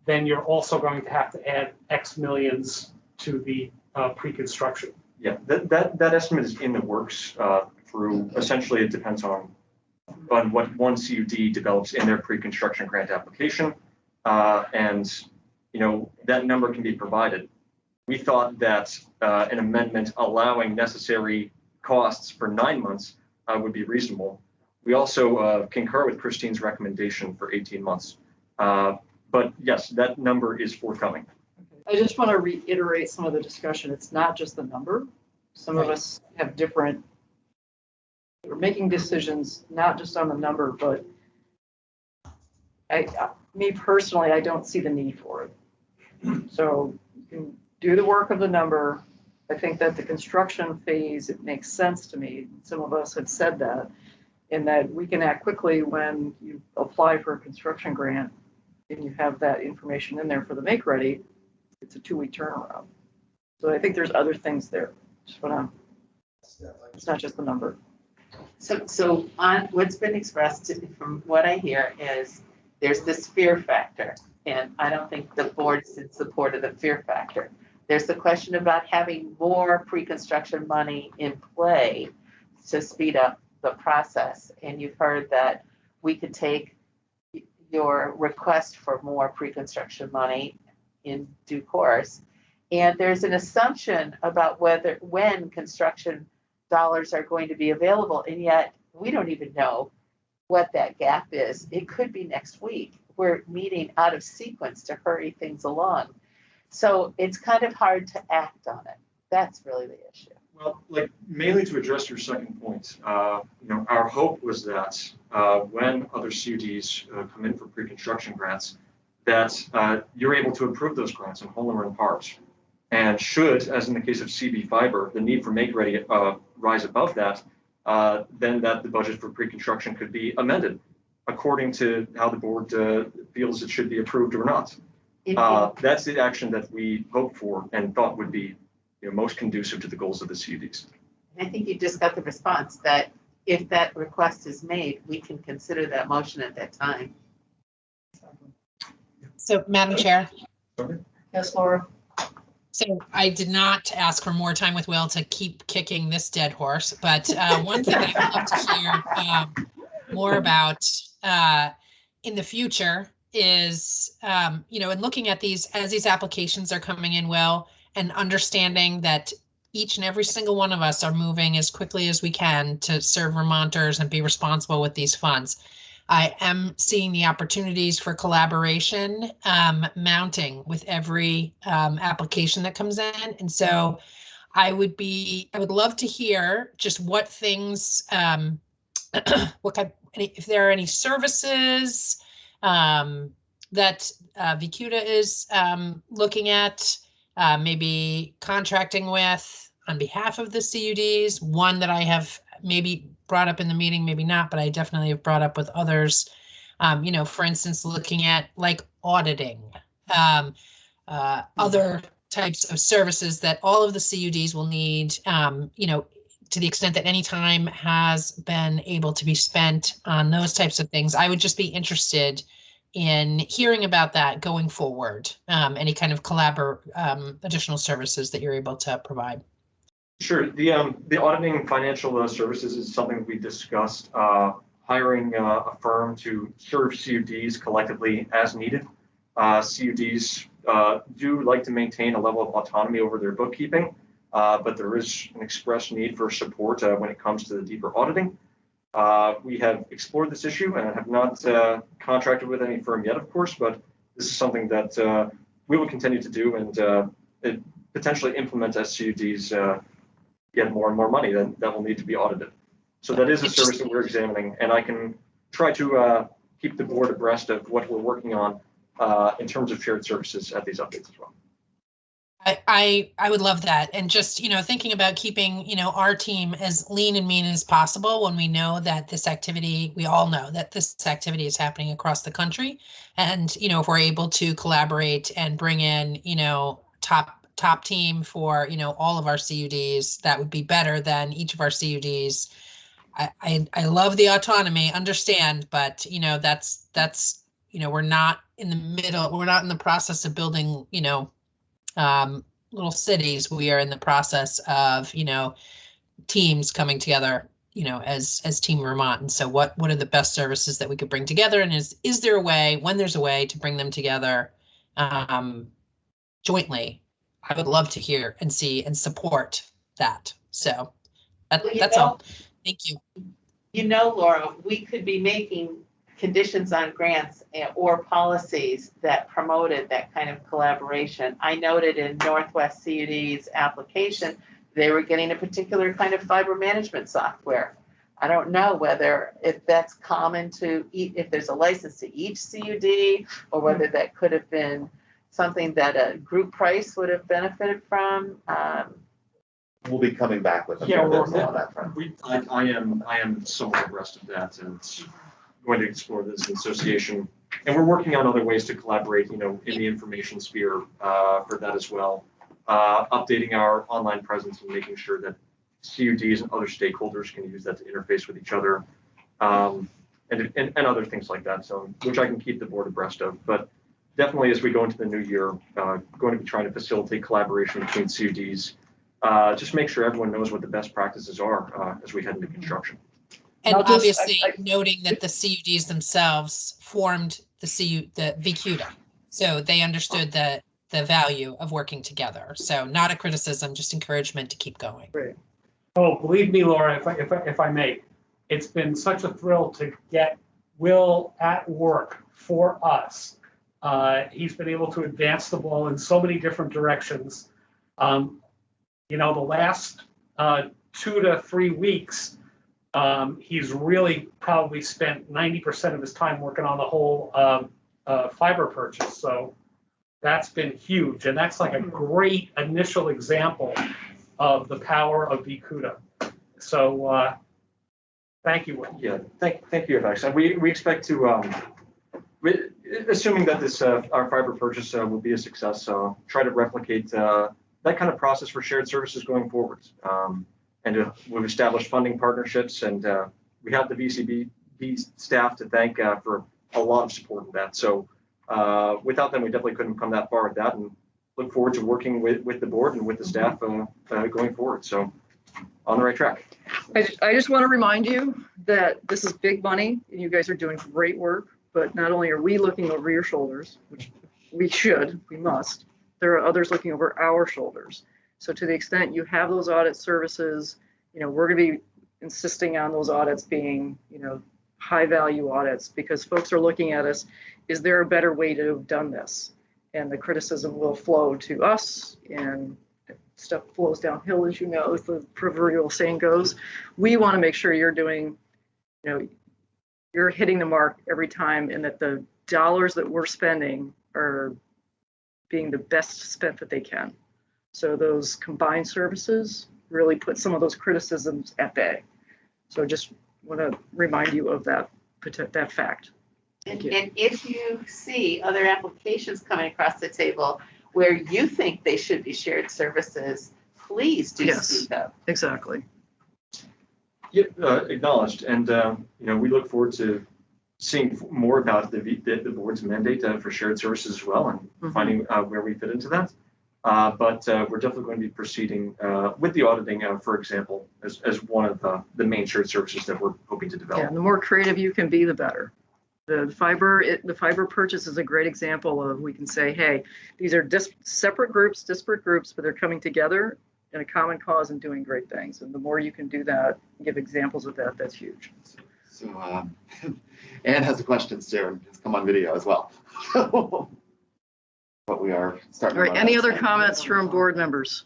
then you're also going to have to add X millions to the pre-construction. Yeah, that estimate is in the works through, essentially it depends on what one CUD develops in their pre-construction grant application. And, you know, that number can be provided. We thought that an amendment allowing necessary costs for 9 months would be reasonable. We also concur with Christine's recommendation for 18 months. But yes, that number is forthcoming. I just want to reiterate some of the discussion. It's not just the number. Some of us have different, we're making decisions, not just on the number, but me personally, I don't see the need for it. So you can do the work of the number. I think that the construction phase, it makes sense to me. Some of us have said that, in that we can act quickly when you apply for a construction grant and you have that information in there for the make ready. It's a 2-week turnaround. So I think there's other things there. Just want to, it's not just the number. So on what's been expressed from what I hear is there's this fear factor, and I don't think the board's in support of the fear factor. There's the question about having more pre-construction money in play to speed up the process. And you've heard that we could take your request for more pre-construction money in due course. And there's an assumption about when construction dollars are going to be available. And yet we don't even know what that gap is. It could be next week. We're meeting out of sequence to hurry things along. So it's kind of hard to act on it. That's really the issue. Well, like mainly to address your second point, you know, our hope was that when other CUDs come in for pre-construction grants, that you're able to approve those grants in whole or in part. And should, as in the case of CB Fiber, the need for make ready rise above that, then the budget for pre-construction could be amended according to how the board feels it should be approved or not. That's the action that we hoped for and thought would be, you know, most conducive to the goals of the CUDs. I think you just got the response that if that request is made, we can consider that motion at that time. So, Madam Chair. Yes, Laura. So I did not ask for more time with Will to keep kicking this dead horse, but one thing that I'd love to hear more about in the future is, you know, in looking at these, as these applications are coming in, Will, and understanding that each and every single one of us are moving as quickly as we can to serve Vermonters and be responsible with these funds. I am seeing the opportunities for collaboration mounting with every application that comes in. And so I would love to hear just what things, if there are any services that VCUDA is looking at, maybe contracting with on behalf of the CUDs, one that I have maybe brought up in the meeting, maybe not, but I definitely have brought up with others. You know, for instance, looking at like auditing, other types of services that all of the CUDs will need, you know, to the extent that any time has been able to be spent on those types of things. I would just be interested in hearing about that going forward, any kind of additional services that you're able to provide. Sure. The auditing financial services is something we discussed, hiring a firm to serve CUDs collectively as needed. CUDs do like to maintain a level of autonomy over their bookkeeping, but there is an express need for support when it comes to the deeper auditing. We have explored this issue and have not contracted with any firm yet, of course, but this is something that we will continue to do and potentially implement as CUDs get more and more money that will need to be audited. So that is a service that we're examining, and I can try to keep the board abreast of what we're working on in terms of shared services at these updates as well. I would love that. And just, you know, thinking about keeping, you know, our team as lean and mean as possible when we know that this activity, we all know that this activity is happening across the country. And, you know, if we're able to collaborate and bring in, you know, top team for, you know, all of our CUDs, that would be better than each of our CUDs. I love the autonomy, understand, but, you know, that's, we're not in the middle, we're not in the process of building, little cities. We are in the process of, teams coming together, as Team Vermont. And so what are the best services that we could bring together? And is there a way, when there's a way to bring them together jointly? I would love to hear and see and support that. So that's all. Thank you. Laura, we could be making conditions on grants or policies that promoted that kind of collaboration. I noted in Northwest CUD's application, they were getting a particular kind of fiber management software. I don't know if that's common to if there's a license to each CUD, or whether that could have been something that a group price would have benefited from. We'll be coming back with a Yeah, proposal on that front. I am somewhat abreast of that, and going to explore this in association. And we're working on other ways to collaborate, in the information sphere for that as well. Updating our online presence and making sure that CUDs and other stakeholders can use that to interface with each other, and other things like that. So, which I can keep the board abreast of. But definitely, as we go into the new year, going to be trying to facilitate collaboration between CUDs. Just make sure everyone knows what the best practices are as we head into construction. And I'll just- obviously noting that the CUDs themselves formed the VCUDA. So they understood the value of working together. So not a criticism, just encouragement to keep going. Right. Oh, believe me, Laura, if I may, it's been such a thrill to get Will at work for us. He's been able to advance the ball in so many different directions. The last 2 to 3 weeks, he's really probably spent 90% of his time working on the whole fiber purchase. So that's been huge. And that's like a great initial example of the power of VCUDA. So thank you, Will. Yeah, thank you, Alex. And we expect to, assuming that this our fiber purchase will be a success, try to replicate that kind of process for shared services going forward. And we've established funding partnerships, and we have the VCBB staff to thank for a lot of support in that. So without them, we definitely couldn't come that far with that, and look forward to working with the board and with the staff going forward. So on the right track. I just want to remind you that this is big money and you guys are doing great work, but not only are we looking over your shoulders, which we must, there are others looking over our shoulders. So to the extent you have those audit services, we're going to be insisting on those audits being, high value audits, because folks are looking at us, is there a better way to have done this? And the criticism will flow to us, and stuff flows downhill, as as the proverbial saying goes. We want to make sure you're doing, you're hitting the mark every time, and that the dollars that we're spending are being the best spent that they can. So those combined services really put some of those criticisms at bay. So just want to remind you of that fact. And if you see other applications coming across the table where you think they should be shared services, please do speak up. Exactly. Yeah, acknowledged. And we look forward to seeing more about the board's mandate for shared services as well, and finding where we fit into that. But we're definitely going to be proceeding with the auditing, for example, as one of the main shared services that we're hoping to develop. Yeah, and the more creative you can be, the better. The fiber purchase is a great example of, we can say, hey, these are disparate groups, but they're coming together in a common cause and doing great things. And the more you can do that, give examples of that, that's huge. So Anne has a question soon. It's come on video as well. But we are starting. All right, any other comments from board members?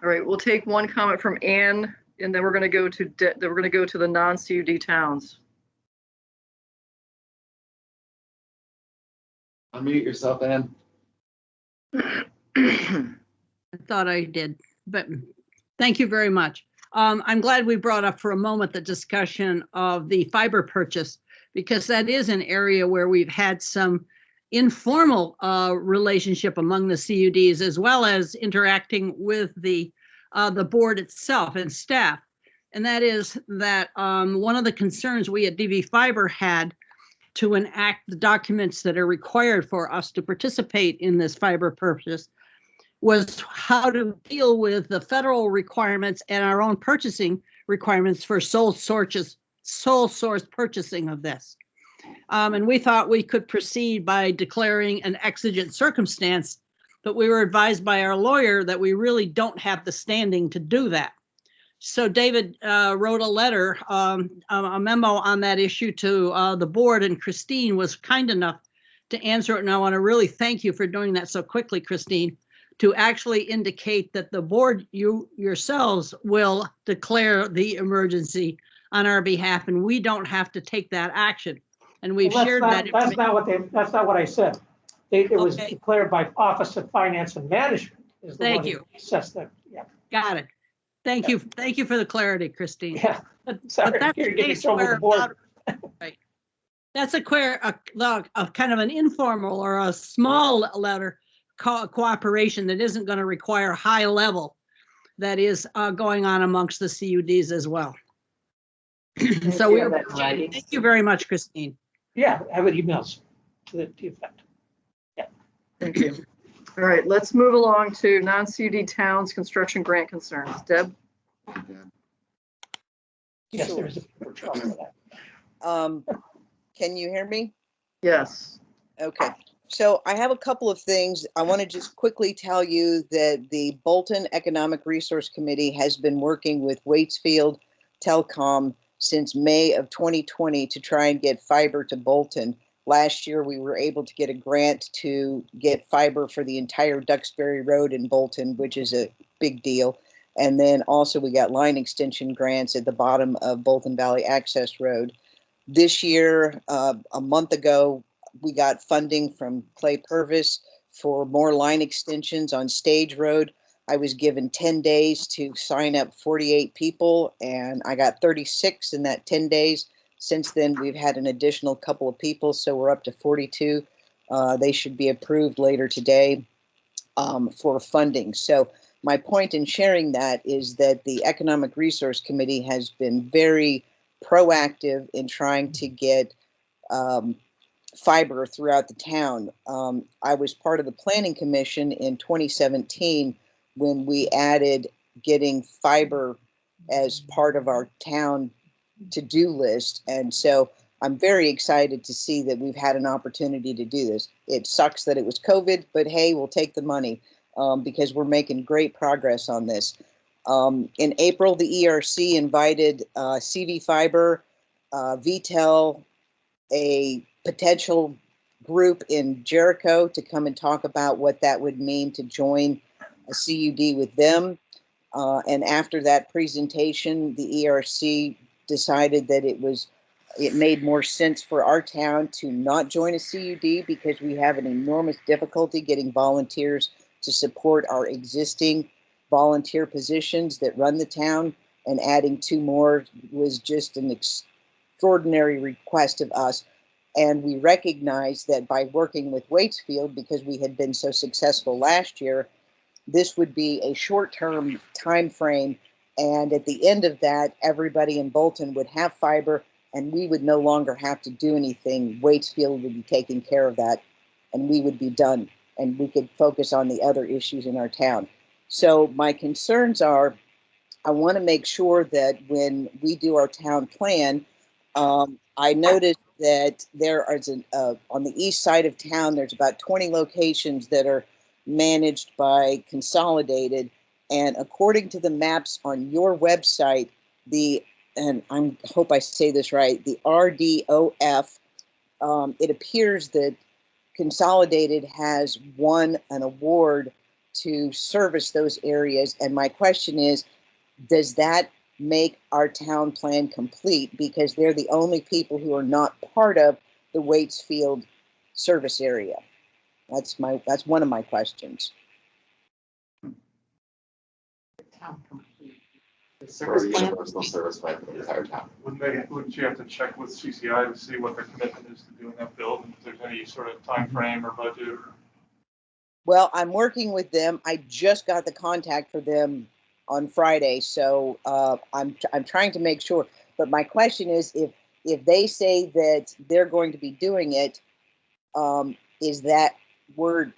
All right, we'll take one comment from Anne, and then we're going to go to the non-CUD towns. Unmute yourself, Anne. I thought I did, but thank you very much. I'm glad we brought up for a moment the discussion of the fiber purchase, because that is an area where we've had some informal relationship among the CUDs, as well as interacting with the board itself and staff. And that is that one of the concerns we at DV Fiber had to enact the documents that are required for us to participate in this fiber purchase was how to deal with the federal requirements and our own purchasing requirements for sole source purchasing of this. And we thought we could proceed by declaring an exigent circumstance, but we were advised by our lawyer that we really don't have the standing to do that. So David wrote a letter, a memo on that issue to the board, and Christine was kind enough to answer it. And I want to really thank you for doing that so quickly, Christine, to actually indicate that the board, you yourselves, will declare the emergency on our behalf, and we don't have to take that action. And we've Well, shared that. That's not what I said. It was Okay. declared by Office of Finance and Management is the Thank one you. that assessed that. Yeah, Got it. Thank you. Thank you for the clarity, Christine. yeah. But Sorry, that's you're the getting case trouble with where the board. right. That's a kind of an informal or a small letter cooperation that isn't going to require high level that is going on amongst the CUDs as well. So we thank you very much, Christine. Yeah, I have an emails to the effect. Thank you. All right, let's move along to non-CUD towns construction grant concerns. Deb? Yes, Sure. there's a paper trail for that. Can you hear me? Yes. Okay. So I have a couple of things. I want to just quickly tell you that the Bolton Economic Resource Committee has been working with Waitsfield Telecom since May of 2020 to try and get fiber to Bolton. Last year, we were able to get a grant to get fiber for the entire Duxbury Road in Bolton, which is a big deal. And then also we got line extension grants at the bottom of Bolton Valley Access Road. This year, a month ago, we got funding from Clay Purvis for more line extensions on Stage Road. I was given 10 days to sign up 48 people, and I got 36 in that 10 days. Since then, we've had an additional couple of people, so we're up to 42. They should be approved later today for funding. So my point in sharing that is that the Economic Resource Committee has been very proactive in trying to get fiber throughout the town. I was part of the Planning Commission in 2017 when we added getting fiber as part of our town to-do list. And so I'm very excited to see that we've had an opportunity to do this. It sucks that it was COVID, but hey, we'll take the money because we're making great progress on this. In April, the ERC invited CV Fiber, VTEL, a potential group in Jericho to come and talk about what that would mean to join a CUD with them. And after that presentation, the ERC decided that it made more sense for our town to not join a CUD because we have an enormous difficulty getting volunteers to support our existing volunteer positions that run the town, and adding 2 more was just an extraordinary request of us. And we recognize that by working with Waitsfield, because we had been so successful last year, this would be a short-term time frame. And at the end of that, everybody in Bolton would have fiber and we would no longer have to do anything. Waitsfield would be taking care of that and we would be done and we could focus on the other issues in our town. So my concerns are, I want to make sure that when we do our town plan, I noticed that there is on the east side of town, there's about 20 locations that are managed by Consolidated. And according to the maps on your website, and I hope I say this right, the RDOF, it appears that Consolidated has won an award to service those areas. And my question is, does that make our town plan complete? Because they're the only people who are not part of the Waitsfield service area. That's one of my questions. Town complete. The Or service plan. universal service by the entire town. Wouldn't you have to check with CCI to see what their commitment is to doing that build, and if there's any sort of time frame or budget? Well, I'm working with them. I just got the contact for them on Friday. So I'm trying to make sure. But my question is, if they say that they're going to be doing it, is that word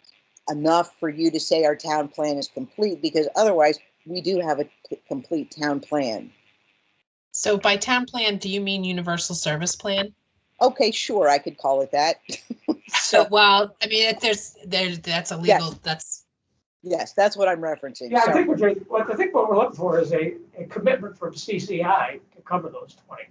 enough for you to say our town plan is complete? Because otherwise, we do have a complete town plan. So by town plan, do you mean universal service plan? Okay, sure, I could call it that. So, well, I mean, there's, that's a legal, that's, Yes, that's what I'm referencing. Yeah, I Sorry. think what we're looking for is a commitment from CCI to cover those 20.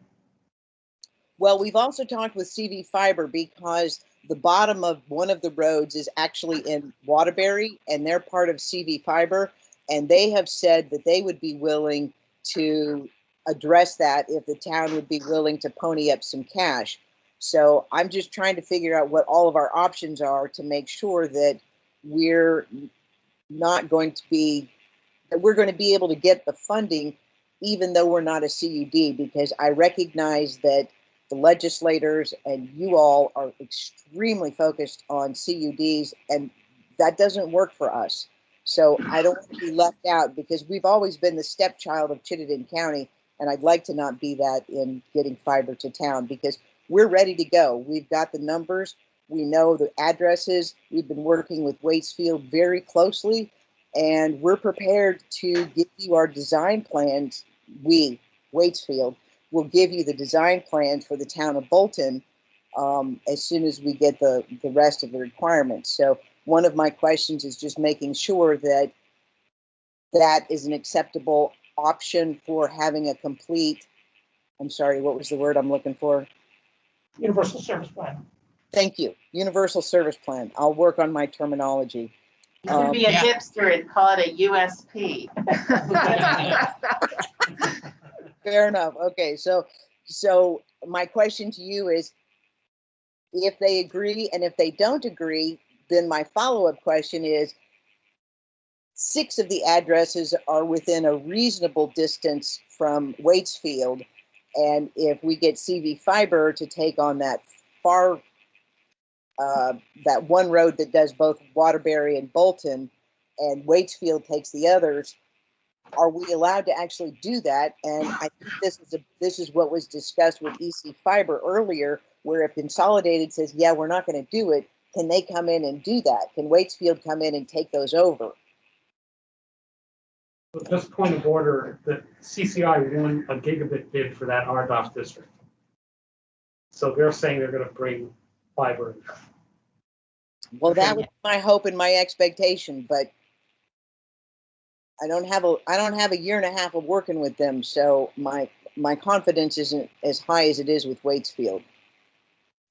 Well, we've also talked with CV Fiber because the bottom of one of the roads is actually in Waterbury, and they're part of CV Fiber, and they have said that they would be willing to address that if the town would be willing to pony up some cash. So I'm just trying to figure out what all of our options are to make sure that we're not going to be, that we're going to be able to get the funding even though we're not a CUD, because I recognize that the legislators and you all are extremely focused on CUDs, and that doesn't work for us. So I don't want to be left out, because we've always been the stepchild of Chittenden County, and I'd like to not be that in getting fiber to town, because we're ready to go. We've got the numbers. We know the addresses. We've been working with Waitsfield very closely, and we're prepared to give you our design plans. We, Waitsfield, will give you the design plans for the town of Bolton as soon as we get the rest of the requirements. So one of my questions is just making sure that that is an acceptable option for having a complete, I'm sorry, what was the word I'm looking for? Universal service plan. Thank you. Universal service plan. I'll work on my terminology. You can be a Yeah. hipster and call it a USP. Fair enough. Okay, so my question to you is, if they agree, and if they don't agree, then my follow-up question is, 6 of the addresses are within a reasonable distance from Waitsfield, and if we get CV Fiber to take on that far, that one road that does both Waterbury and Bolton, and Waitsfield takes the others, are we allowed to actually do that? And I think this is what was discussed with EC Fiber earlier, where if Consolidated says, yeah, we're not going to do it, can they come in and do that? Can Waitsfield come in and take those over? At this point of order, the CCI won a gigabit bid for that RDOF district. So they're saying they're going to bring fiber. Well, that was my hope and my expectation, but I don't have a year and a half of working with them, so my confidence isn't as high as it is with Waitsfield.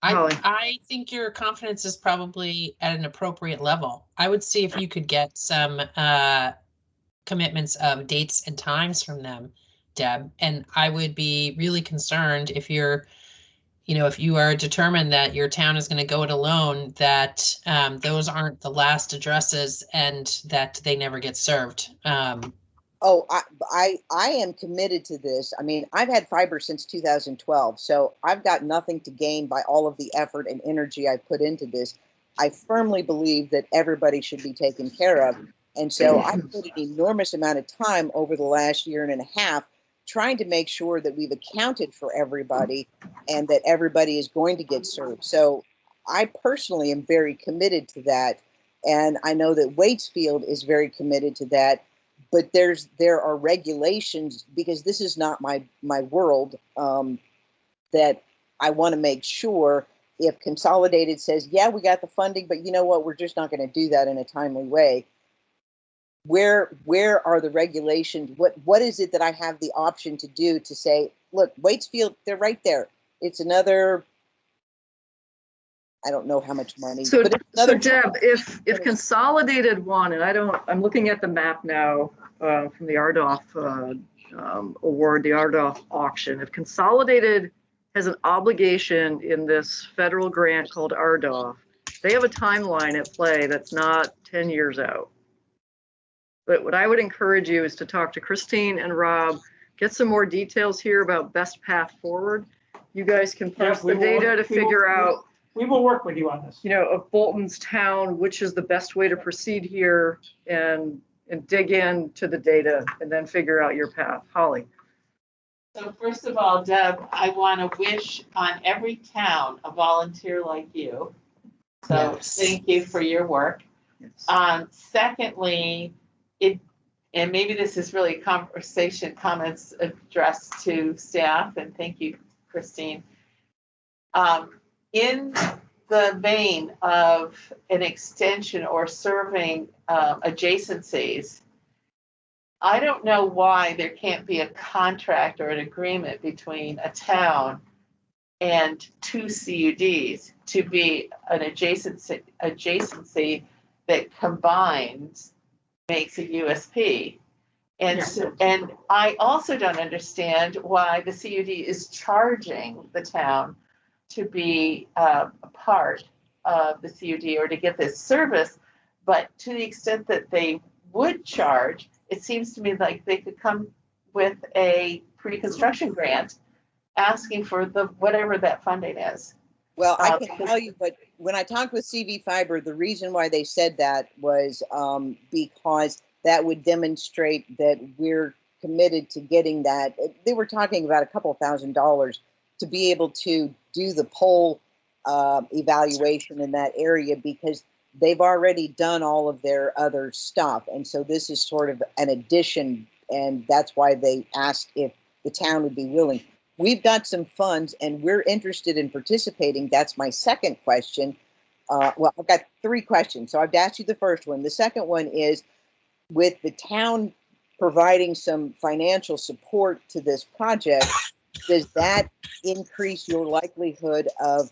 Holly. I think your confidence is probably at an appropriate level. I would see if you could get some commitments of dates and times from them, Deb. And I would be really concerned if you're, if you are determined that your town is going to go it alone, that those aren't the last addresses and that they never get served. Oh, I am committed to this. I mean, I've had fiber since 2012, so I've got nothing to gain by all of the effort and energy I put into this. I firmly believe that everybody should be taken care of. And so I put an enormous amount of time over the last year and a half trying to make sure that we've accounted for everybody and that everybody is going to get served. So I personally am very committed to that. And I know that Waitsfield is very committed to that. But there are regulations, because this is not my world, that I want to make sure if Consolidated says, yeah, we got the funding, but you know what, we're just not going to do that in a timely way. Where are the regulations? What is it that I have the option to do to say, look, Waitsfield, they're right there. It's another, I don't know how much money. So, but it's another Deb, if Consolidated won, and I'm looking at the map now from the RDOF award, the RDOF auction. If Consolidated has an obligation in this federal grant called RDOF, they have a timeline at play that's not 10 years out. But what I would encourage you is to talk to Christine and Rob, get some more details here about best path forward. You guys can parse the data to figure out, We will work with you on this. of Bolton's town, which is the best way to proceed here, and and dig into the data and then figure out your path. Holly? So first of all, Deb, I want to wish on every town a volunteer like you. So Yes. thank you for your work. Secondly, and maybe this is really comments addressed to staff, and thank you, Christine. In the vein of an extension or serving adjacencies, I don't know why there can't be a contract or an agreement between a town and two CUDs to be an adjacency that combines, makes a USP. And I also don't understand why the CUD is charging the town to be a part of the CUD or to get this service. But to the extent that they would charge, it seems to me like they could come with a pre-construction grant asking for the whatever that funding is. Well, I can tell you, but when I talked with CV Fiber, the reason why they said that was because that would demonstrate that we're committed to getting that. They were talking about a couple $1,000s to be able to do the pole evaluation in that area, because they've already done all of their other stuff. And so this is sort of an addition, and that's why they asked if the town would be willing. We've got some funds and we're interested in participating. That's my second question. Well, I've got three questions. So I've asked you the first one. The second one is, with the town providing some financial support to this project, does that increase your likelihood of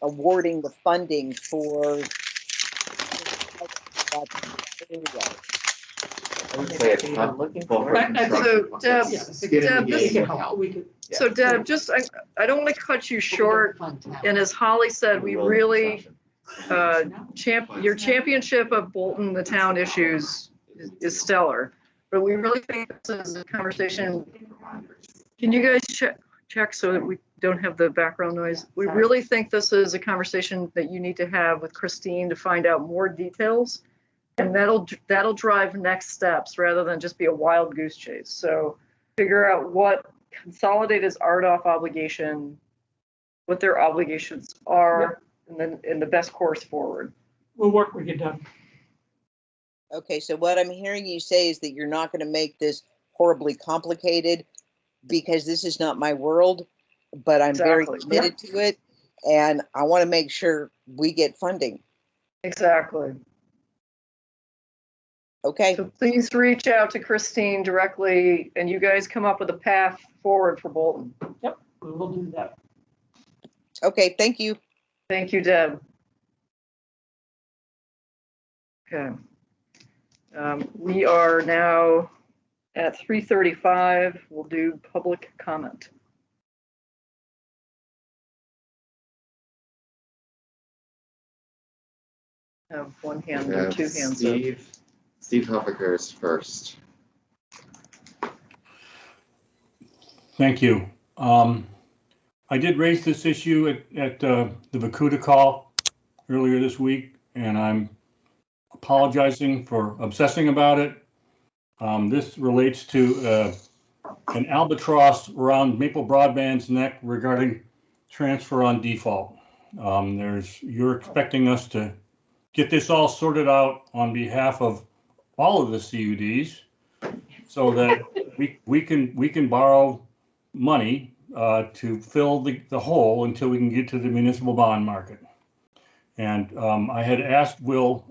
awarding the funding for? I would say it's not Looking full for for it. So, construction. Deb, It's getting Deb, the this- We game can help. help, we could. So Deb, just, I don't want to cut you short. And as Holly said, we Will really, construction. your championship of Bolton, the town issues is stellar. But we really think this is a conversation. Can you guys check so that we don't have the background noise? We really think this is a conversation that you need to have with Christine to find out more details. And that'll drive next steps rather than just be a wild goose chase. So figure out what Consolidated's RDOF obligation, what their obligations are, and then in the best course forward. We'll work with you, Doug. Okay, so what I'm hearing you say is that you're not going to make this horribly complicated, because this is not my world, but I'm very Exactly. committed to it, and I want to make sure we get funding. Exactly. Okay, So please reach out to Christine directly and you guys come up with a path forward for Bolton. Yep, we will do that. okay, thank you. Thank you, Deb. Okay. We are now at 3:35. We'll do public comment. I have one hand We or have two hands up. Steve Huffaker is first. Thank you. I did raise this issue at the Vacuta call earlier this week, and I'm apologizing for obsessing about it. This relates to an albatross around Maple Broadband's neck regarding transfer on default. You're expecting us to get this all sorted out on behalf of all of the CUDs, so that we can borrow money to fill the hole until we can get to the municipal bond market. And I had asked Will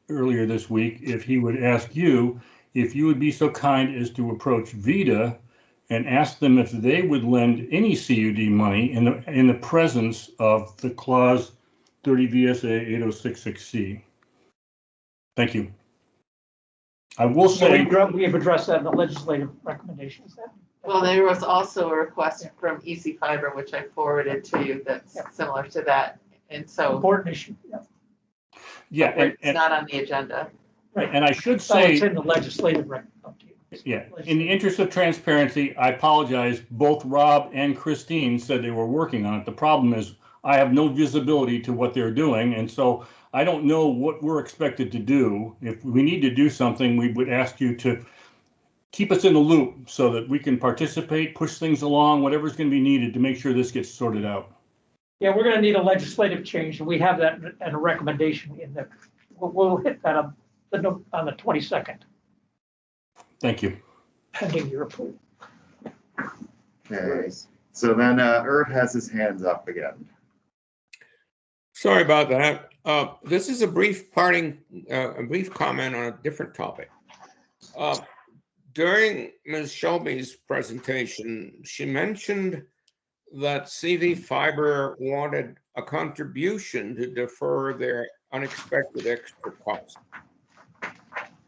earlier this week if he would ask you if you would be so kind as to approach VITA and ask them if they would lend any CUD money in the presence of the clause 30 VSA 8066C. Thank you. I will say, We have addressed that in the legislative recommendations then. Well, there was also a request from EC Fiber, which I forwarded to you, that's similar to that. And so Important issue, yeah. yeah, it's not on the agenda. and I should So say, it's in the legislative recommendation. yeah, in the interest of transparency, I apologize. Both Rob and Christine said they were working on it. The problem is I have no visibility to what they're doing. And so I don't know what we're expected to do. If we need to do something, we would ask you to keep us in the loop so that we can participate, push things along, whatever's going to be needed to make sure this gets sorted out. Yeah, we're gonna need a legislative change, and we have that and a recommendation in the, we'll hit that on the 22nd, Thank you. pending your approval. Okay, so then Irv has his hands up again. Sorry about that. This is a brief comment on a different topic. During Ms. Shelby's presentation, she mentioned that CV Fiber wanted a contribution to defer their unexpected extra costs.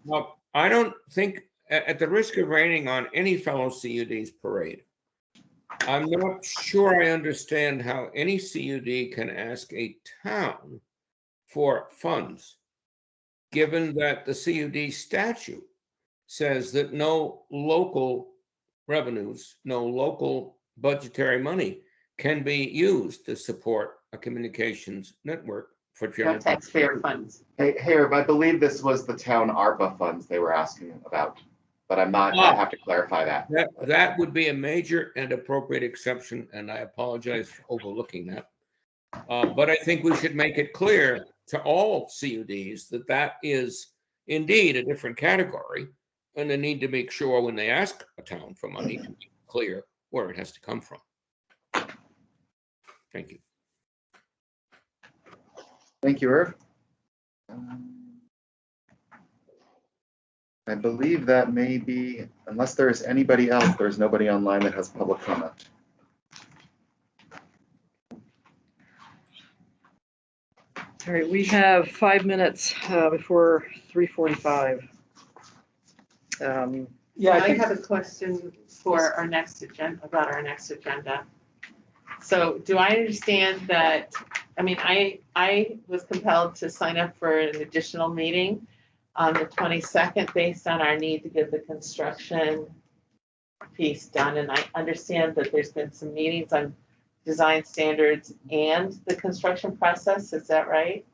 Now, I don't think, at the risk of raining on any fellow CUD's parade, I'm not sure I understand how any CUD can ask a town for funds, given that the CUD statute says that no local revenues, no local budgetary money can be used to support a communications network for No general. taxpayer funds. Hey, Irv, I believe this was the town ARPA funds they were asking about, but I'm not, I have to clarify that. That would be a major and appropriate exception, and I apologize for overlooking that. But I think we should make it clear to all CUDs that that is indeed a different category, and they need to make sure when they ask a town for money to be clear where it has to come from. Thank you. Thank you, Irv. I believe that may be, unless there's anybody else, there's nobody online that has public comment. All right, we have 5 minutes before 3:45. Yeah, I I think, have a question for our next agenda, about our next agenda. So do I understand that, I mean, I was compelled to sign up for an additional meeting on the 22nd based on our need to get the construction piece done. And I understand that there's been some meetings on design standards and the construction process. Is that right?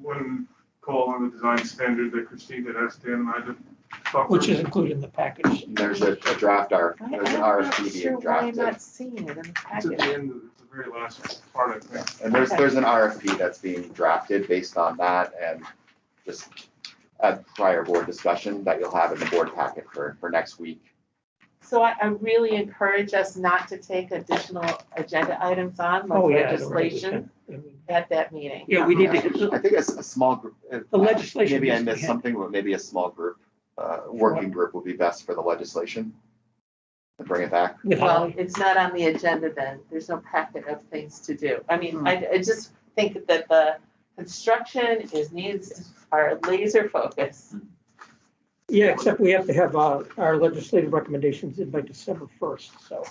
One call on the design standard that Christine had asked Dan and I to talk. which through. is included in the package. There's a draft I'm there's an not RFP sure being why I'm drafted. not seeing it in the It's at packet. the end, it's the very last part, I think. And there's an RFP that's being drafted based on that and just a prior board discussion that you'll have in the board packet for next week. So I really encourage us not to take additional agenda items on, like Oh, yeah. legislation, at that meeting. Yeah, we need to, I think a small group. The legislation Maybe I needs to be missed had. something, but maybe a small group, working group will be best for the legislation. And bring it back. with Well, Holly. it's not on the agenda then. There's no packet of things to do. I mean, I just think that the construction needs our laser focus. Yeah, except we have to have our legislative recommendations in by December 1st, so.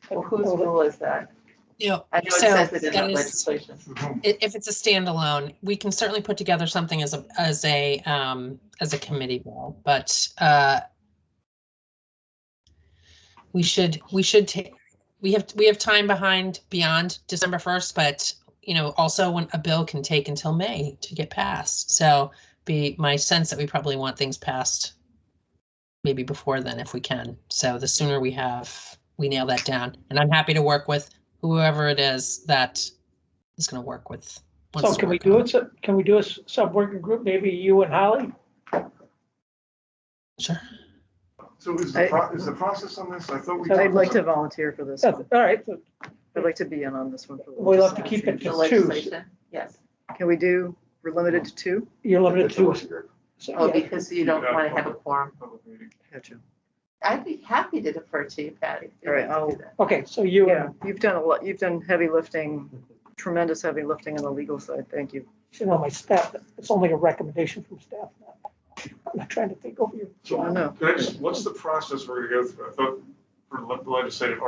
Well, whose rule is that? Yeah, I know it so says it in that the is- legislation. if it's a standalone, we can certainly put together something as a committee bill, but we have time beyond December 1st, but also when a bill can take until May to get passed. So be my sense that we probably want things passed maybe before then if we can. So the sooner we nail that down, and I'm happy to work with whoever it is that is going to work with. So can we do it? Can we do a sub-working group, maybe you and Holly? Sure. So is the process on this? I thought we. I'd like to volunteer for this All one. right, so I'd like to be in on this one. for the we'll have to keep it The to two. legislation, yes. Can we do, we're limited to 2? You're limited It's a to, working group. so, Oh, yeah. because you don't want to have a quorum. Public meeting. Gotcha. I'd be happy to defer to you, Patty. if you'd All right, like to do I'll- that. Okay, so you, Yeah, you've done a lot, you've done heavy lifting, tremendous heavy lifting on the legal side. Thank you. my staff, it's only a recommendation from staff now. I'm not trying to take over your So, I know. can I just, what's the process we're gonna go through? I thought for the legislative,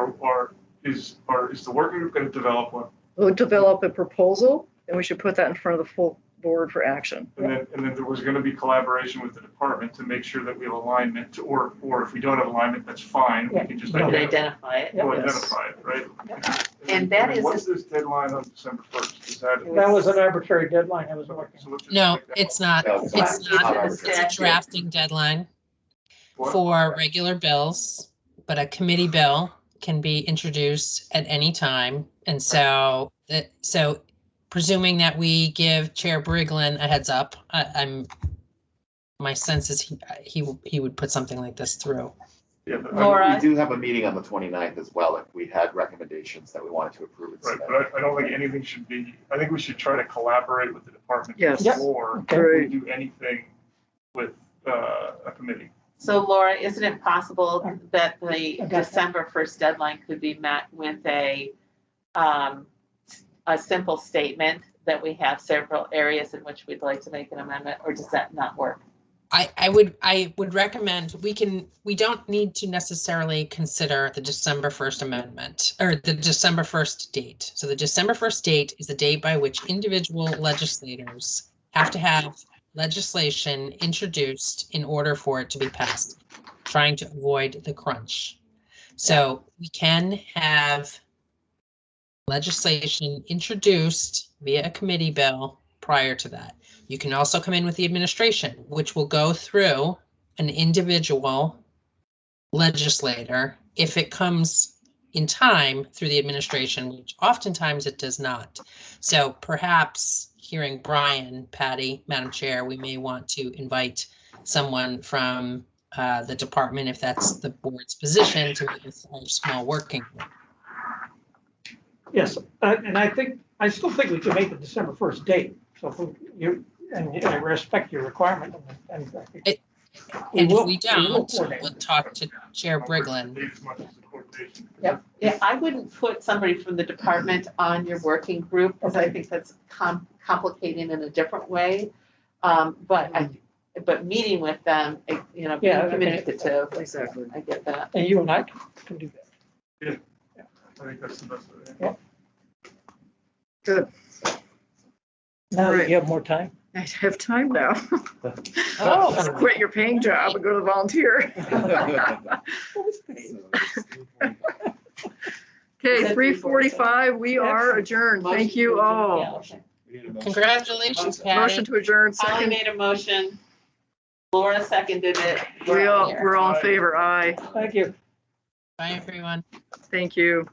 is the working group gonna develop one? We'll develop a proposal and we should put that in front of the full board for action. And then there was gonna be collaboration with the department to make sure that we have alignment, or if we don't have alignment, that's fine, we can just Yeah. Identify it. we'll Yes. identify it, right? And that then is what's this deadline on December 1st? Is that? That was an arbitrary deadline I was Okay, working. so let's just No, take that it's one. not. No, It's it's not. not It's a arbitrary. drafting deadline What? for regular bills, but a committee bill can be introduced at any time. And so, so presuming that we give Chair Briglin a heads up, my sense is he would put something like this through. Yeah, but Laura? We do have a meeting on the 29th as well, if we had recommendations that we wanted to approve it. Right, but I don't think anything should be, I think we should try to collaborate with the department Yes. before Okay. we Right. do anything with a committee. So Laura, isn't it possible that the I got that. December 1st deadline could be met with a simple statement that we have several areas in which we'd like to make an amendment, or does that not work? I would recommend, we don't need to necessarily consider the December 1st amendment or the December 1st date. So the December 1st date is the date by which individual legislators have to have legislation introduced in order for it to be passed, trying to avoid the crunch. So we can have legislation introduced via a committee bill prior to that. You can also come in with the administration, which will go through an individual legislator if it comes in time through the administration, which oftentimes it does not. So perhaps hearing Brian, Patty, Madam Chair, we may want to invite someone from the department, if that's the board's position, to make a small working group. Yes, and I still think we can make the December 1st date. So and I respect your requirement. And And if we don't, we'll talk to Chair Briglin. As much as the coordination. Yep. Yeah, I wouldn't put somebody from the department on your working group, because I think that's complicating in a different way. But meeting with them, being Yeah, committed to, Exactly. I get that. And you and I can do that. I think that's the best way. Yeah. Good. Now Right. that you have more time. I have time now. Oh. Just quit your paying job and go to the volunteer. Okay, 3:45, we are adjourned. Thank you Yeah, all. okay. Congratulations, Motion Patty. to adjourn, Holly second. made a motion. Laura seconded it. We're all in favor, aye. Thank you. Bye, everyone. Thank you.